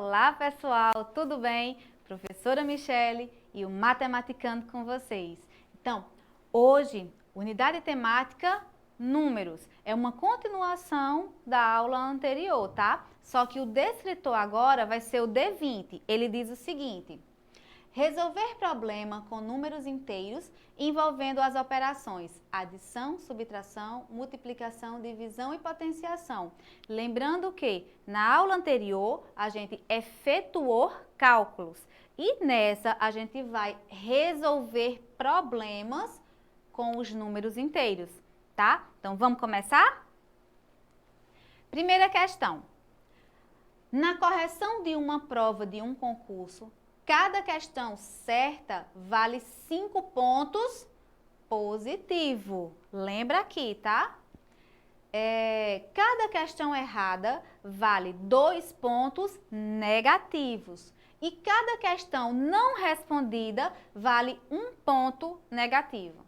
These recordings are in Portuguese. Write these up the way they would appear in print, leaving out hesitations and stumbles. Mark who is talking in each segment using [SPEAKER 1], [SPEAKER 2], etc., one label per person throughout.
[SPEAKER 1] Olá, pessoal, tudo bem? Professora Michele e o Matematicando com vocês. Então, hoje, unidade temática números. É uma continuação da aula anterior, tá? Só que o descritor agora vai ser o D20. Ele diz o seguinte: resolver problema com números inteiros envolvendo as operações adição, subtração, multiplicação, divisão e potenciação. Lembrando que na aula anterior a gente efetuou cálculos e nessa a gente vai resolver problemas com os números inteiros, tá? Então vamos começar? Primeira questão. Na correção de uma prova de um concurso, cada questão certa vale 5 pontos positivo. Lembra aqui, tá? Cada questão errada vale 2 pontos negativos. E cada questão não respondida vale 1 ponto negativo.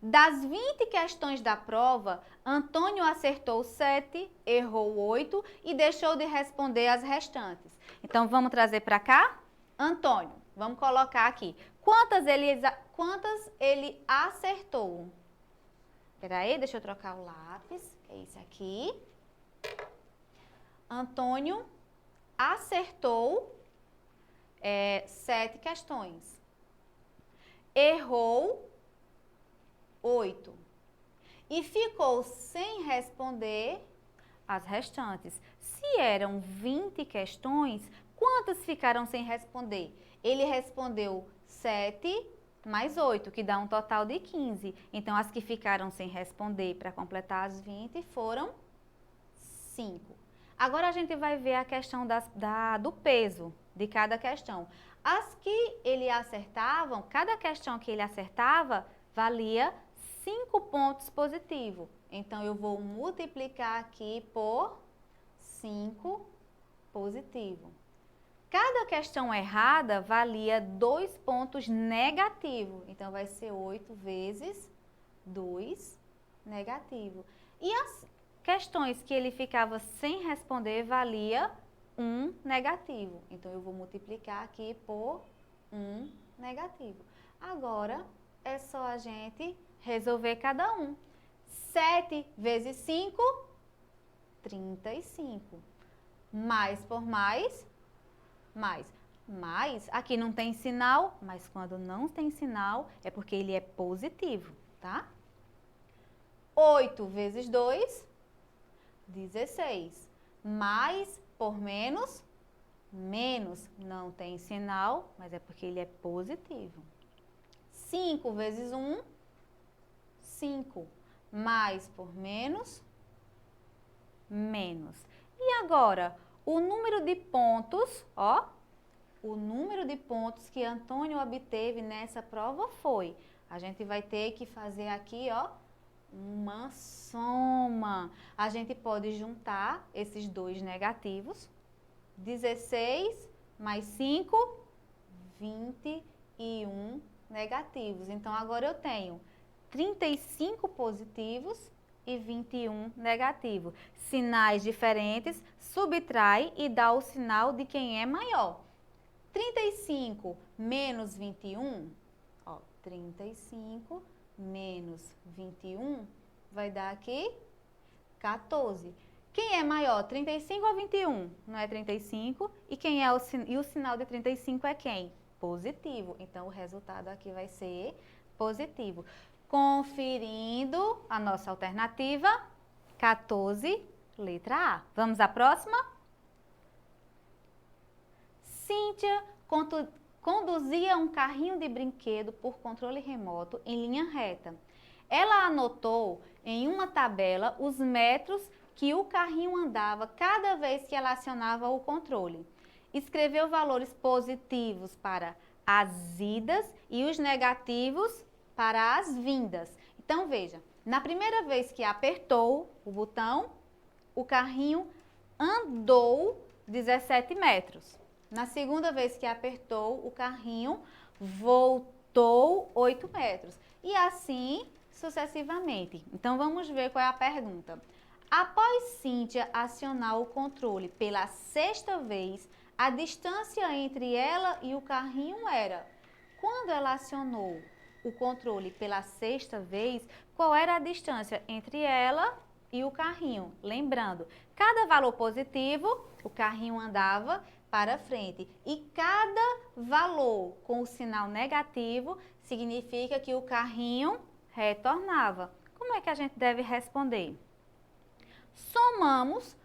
[SPEAKER 1] Das 20 questões da prova, Antônio acertou 7, errou 8 e deixou de responder as restantes. Então, vamos trazer para cá? Antônio, vamos colocar aqui. Quantas ele acertou? Espera aí, deixa eu trocar o lápis, que é esse aqui. Antônio acertou 7 questões. Errou 8. E ficou sem responder as restantes. Se eram 20 questões, quantas ficaram sem responder? Ele respondeu 7 mais 8, que dá um total de 15. Então, as que ficaram sem responder para completar as 20 foram 5. Agora, a gente vai ver a questão do peso de cada questão. As que ele acertavam, cada questão que ele acertava, valia 5 pontos positivos. Então, eu vou multiplicar aqui por 5 positivo. Cada questão errada valia 2 pontos negativos. Então, vai ser 8 vezes 2 negativo. E as questões que ele ficava sem responder valia 1 negativo. Então, eu vou multiplicar aqui por 1 negativo. Agora, é só a gente resolver cada um. 7 vezes 5, 35. Mais por mais, mais. Mais, aqui não tem sinal, mas quando não tem sinal, é porque ele é positivo, tá? 8 vezes 2, 16. Mais por menos, menos. Não tem sinal, mas é porque ele é positivo. 5 vezes 1, 5. Mais por menos, menos. E agora, o número de pontos, ó, o número de pontos que Antônio obteve nessa prova foi, a gente vai ter que fazer aqui, ó, uma soma. A gente pode juntar esses dois negativos, 16 mais 5, 21 negativos. Então, agora eu tenho 35 positivos e 21 negativos. Sinais diferentes, subtrai e dá o sinal de quem é maior. 35 menos 21, ó, 35 menos 21 vai dar aqui 14. Quem é maior, 35 ou 21? Não é 35. E quem é o sinal de 35 é quem? Positivo. Então, o resultado aqui vai ser positivo. Conferindo a nossa alternativa, 14, letra A. Vamos à próxima? Cíntia conduzia um carrinho de brinquedo por controle remoto em linha reta. Ela anotou em uma tabela os metros que o carrinho andava cada vez que ela acionava o controle. Escreveu valores positivos para as idas e os negativos para as vindas. Então, veja, na primeira vez que apertou o botão, o carrinho andou 17 metros. Na segunda vez que apertou, o carrinho voltou 8 metros. E assim sucessivamente. Então, vamos ver qual é a pergunta. Após Cíntia acionar o controle pela 6ª vez, A distância entre ela e o carrinho era, quando ela acionou o controle pela sexta vez, qual era a distância entre ela e o carrinho? Lembrando, cada valor positivo, o carrinho andava para frente. E cada valor com o sinal negativo significa que o carrinho retornava. Como é que a gente deve responder? Somamos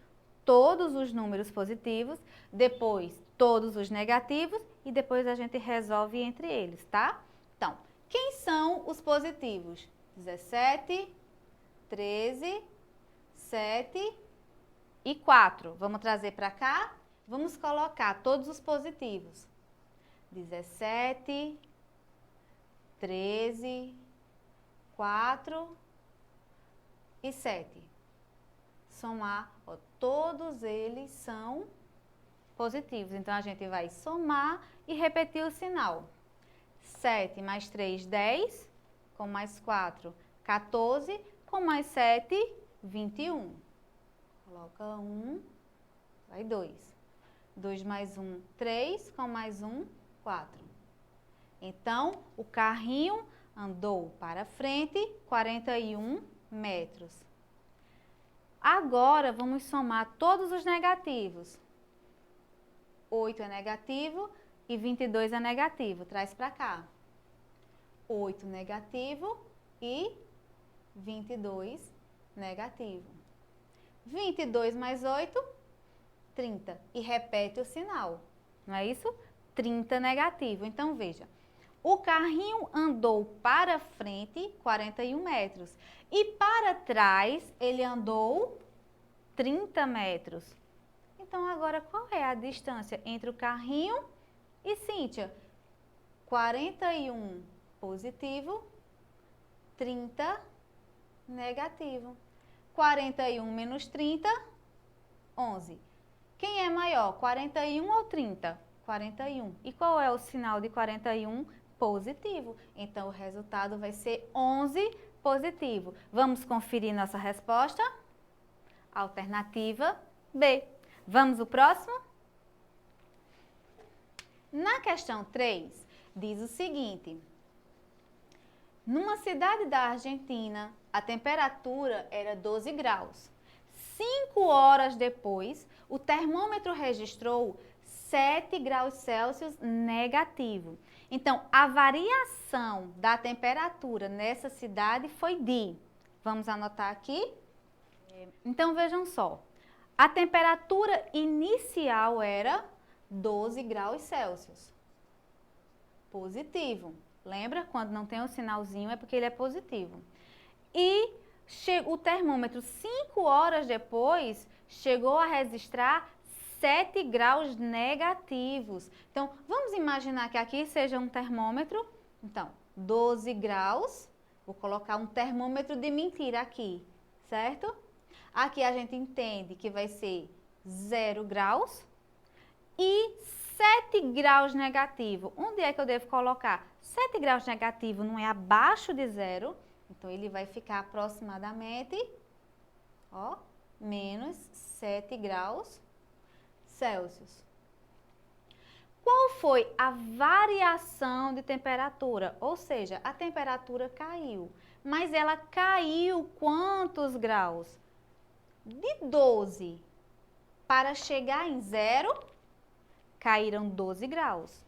[SPEAKER 1] todos os números positivos, depois todos os negativos e depois a gente resolve entre eles, tá? Então, quem são os positivos? 17, 13, 7 e 4. Vamos trazer para cá? Vamos colocar todos os positivos. 17, 13, 4 e 7. Somar, ó, todos eles são positivos. Então, a gente vai somar e repetir o sinal. 7 mais 3, 10. Com mais 4, 14. Com mais 7, 21. Coloca 1, vai 2. 2 mais 1, 3. Com mais 1, 4. Então, o carrinho andou para frente 41 metros. Agora, vamos somar todos os negativos. 8 é negativo e 22 é negativo. Traz para cá. 8 negativo e 22 negativo. 22 mais 8, 30. E repete o sinal. Não é isso? 30 negativo. Então, veja. O carrinho andou para frente 41 metros. E para trás, ele andou 30 metros. Então, agora, qual é a distância entre o carrinho e Cíntia? 41 positivo, 30 negativo. 41 menos 30, 11. Quem é maior, 41 ou 30? 41. E qual é o sinal de 41? Positivo. Então, o resultado vai ser 11 positivo. Vamos conferir nossa resposta? Alternativa B. Vamos ao próximo? Na questão 3, diz o seguinte. Numa cidade da Argentina, a temperatura era 12 graus. 5 horas depois, o termômetro registrou 7 graus Celsius negativo. Então, a variação da temperatura nessa cidade foi de... Vamos anotar aqui? Então, vejam só. A temperatura inicial era 12 graus Celsius. Positivo. Lembra? Quando não tem o sinalzinho é porque ele é positivo. E o termômetro, 5 horas depois, chegou a registrar 7 graus negativos. Então, vamos imaginar que aqui seja um termômetro. Então, 12 graus. Vou colocar um termômetro de mentira aqui, certo? Aqui a gente entende que vai ser 0 graus e 7 graus negativo. Onde é que eu devo colocar? 7 graus negativo não é abaixo de 0, então ele vai ficar aproximadamente, ó, menos 7 graus Celsius. Qual foi a variação de temperatura? Ou seja, a temperatura caiu. Mas ela caiu quantos graus? De 12 para chegar em 0, caíram 12 graus.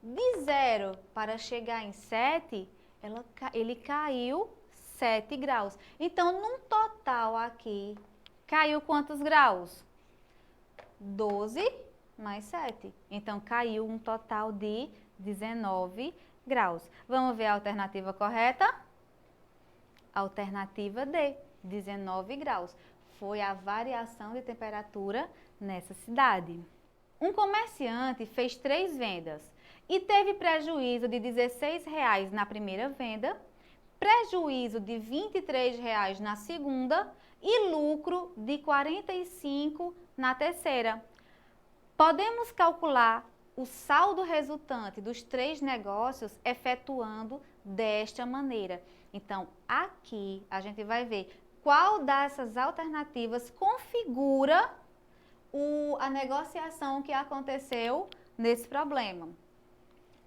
[SPEAKER 1] De 0 para chegar em 7, ele caiu 7 graus. Então, num total aqui, caiu quantos graus? 12 mais 7. Então, caiu um total de 19 graus. Vamos ver a alternativa correta? Alternativa D, 19 graus. Foi a variação de temperatura nessa cidade. Um comerciante fez 3 vendas e teve prejuízo de R$ 16,00 na primeira venda, prejuízo de R$ 23,00 na segunda e lucro de R$ 45,00 na terceira. Podemos calcular o saldo resultante dos 3 negócios efetuando desta maneira. Então, aqui a gente vai ver qual dessas alternativas configura a negociação que aconteceu nesse problema.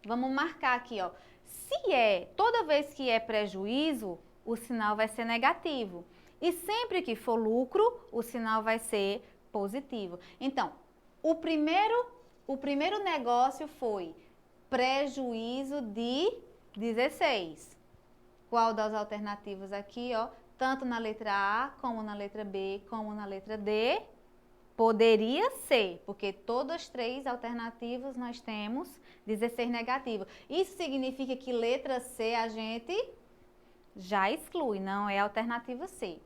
[SPEAKER 1] Vamos marcar aqui, ó. Toda vez que é prejuízo, o sinal vai ser negativo. E sempre que for lucro, o sinal vai ser positivo. Então, o primeiro negócio foi prejuízo de 16. Qual das alternativas aqui, ó? Tanto na letra A, como na letra B, como na letra D, poderia ser, porque todas as três alternativas nós temos 16 negativo. Isso significa que letra C a gente já exclui, não é a alternativa C.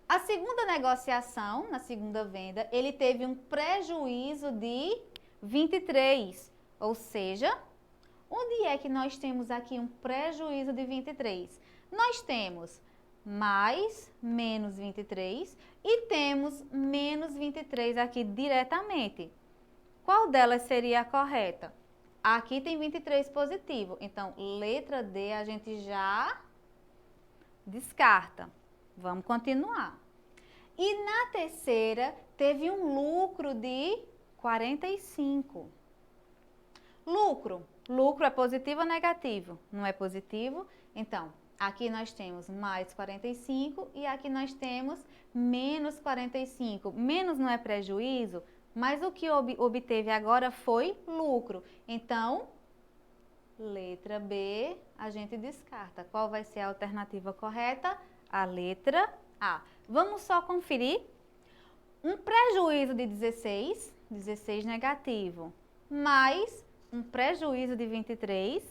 [SPEAKER 1] A segunda negociação, na segunda venda, ele teve um prejuízo de 23, ou seja, onde é que nós temos aqui um prejuízo de 23? Nós temos mais menos 23 e temos menos 23 aqui diretamente. Qual delas seria a correta? Aqui tem 23 positivo, então letra D a gente já descarta. Vamos continuar. E na terceira teve um lucro de 45. Lucro é positivo ou negativo? Não é positivo? Então, aqui nós temos mais 45 e aqui nós temos menos 45. Menos não é prejuízo, mas o que obteve agora foi lucro. Então, letra B a gente descarta. Qual vai ser a alternativa correta? A letra A. Vamos só conferir. Um prejuízo de 16 negativo, mais um prejuízo de 23,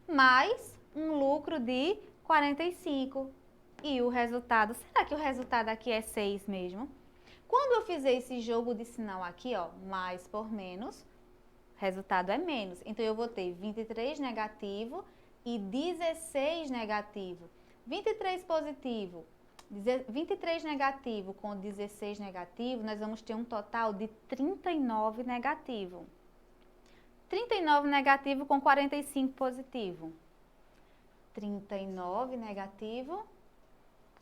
[SPEAKER 1] mais um lucro de 45. E o resultado, será que o resultado aqui é 6 mesmo? Quando eu fizer esse jogo de sinal aqui, ó, mais por menos, resultado é menos. Então, eu vou ter 23 negativo e 16 negativo. 23 positivo, 23 negativo com 16 negativo, nós vamos ter um total de 39 negativo. 39 negativo com 45 positivo. 39 negativo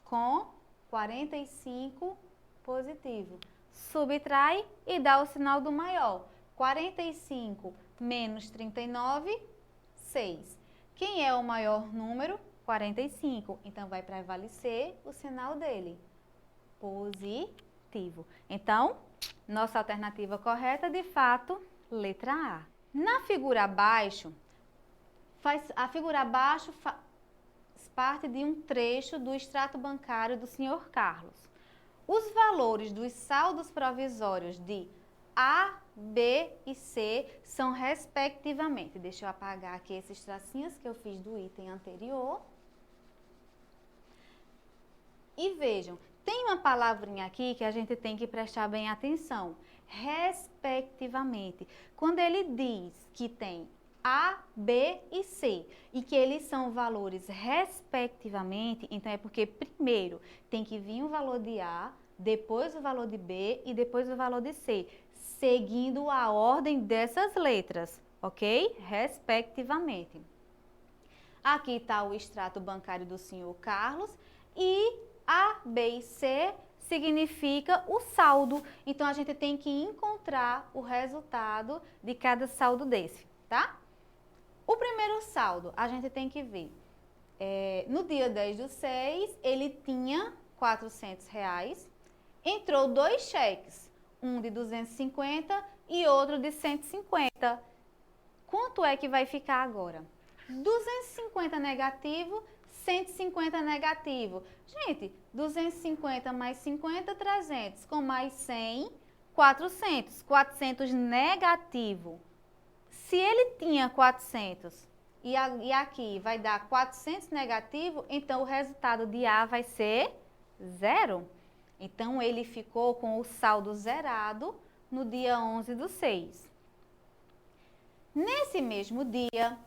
[SPEAKER 1] com 45 positivo. Subtrai e dá o sinal do maior. 45 menos 39, 6. Quem é o maior número? 45. Então, vai prevalecer o sinal dele. Positivo. Então, nossa alternativa correta, de fato, letra A. Na figura abaixo, a figura abaixo faz parte de um trecho do extrato bancário do senhor Carlos. Os valores dos saldos provisórios de A, B e C são respectivamente. Deixa eu apagar aqui esses tracinhos que eu fiz do item anterior. E vejam, tem uma palavrinha aqui que a gente tem que prestar bem atenção. Respectivamente. Quando ele diz que tem A, B e C e que eles são valores respectivamente, então é porque primeiro tem que vir o valor de A, depois o valor de B e depois o valor de C, seguindo a ordem dessas letras, ok? Respectivamente. Aqui está o extrato bancário do senhor Carlos e A, B e C significa o saldo. Então, a gente tem que encontrar o resultado de cada saldo desse, tá? O primeiro saldo, a gente tem que ver. No dia 10/6, ele tinha R$400. Entrou 2 cheques, um de 250 e outro de 150. Quanto é que vai ficar agora? 250 negativo, 150 negativo. Gente, 250 mais 50, 300. Com mais 100, 400. 400 negativo. Se ele tinha 400 e aqui vai dar 400 negativo, então o resultado de A vai ser 0. Então, ele ficou com o saldo zerado no dia 11/6. Nesse mesmo dia,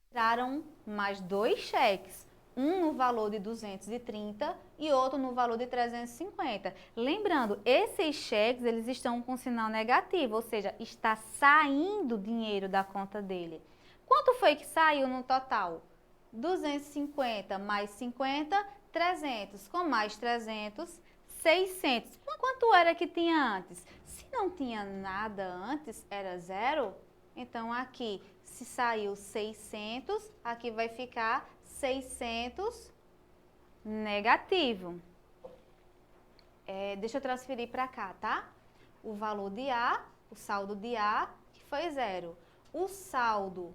[SPEAKER 1] entraram mais 2 cheques. Um no valor de 230 e outro no valor de 350. Lembrando, esses cheques, eles estão com sinal negativo, ou seja, está saindo dinheiro da conta dele. Quanto foi que saiu no total? 250 mais 50, 300. Com mais 300, 600. Quanto era que tinha antes? Se não tinha nada antes, era 0. Então, aqui, se saiu 600, aqui vai ficar 600 negativo. Deixa eu transferir para cá, tá? O valor de A, o saldo de A, que foi 0. O saldo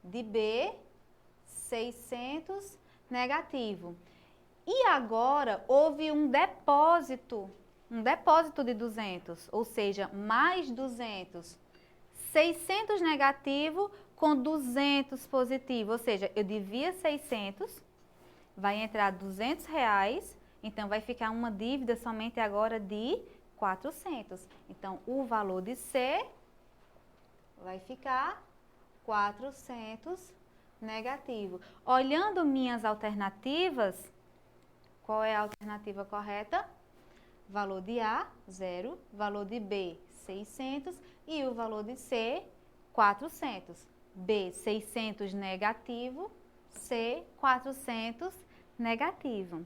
[SPEAKER 1] de B, 600 negativo. E agora houve um depósito de 200, ou seja, mais 200. 600 negativo com 200 positivo, ou seja, eu devia 600, vai entrar 200 reais, então vai ficar uma dívida somente agora de 400. Então, o valor de C vai ficar 400 negativo. Olhando minhas alternativas, qual é a alternativa correta? Valor de A, 0. Valor de B, 600. E o valor de C, 400. B, 600 negativo. C, 400 negativo.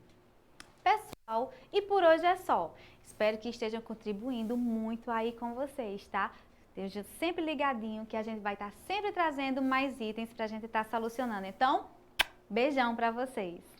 [SPEAKER 1] Pessoal, e por hoje é só. Espero que estejam contribuindo muito aí com vocês, tá? Esteja sempre ligadinho que a gente vai estar sempre trazendo mais itens para a gente estar solucionando. Então, beijão para vocês!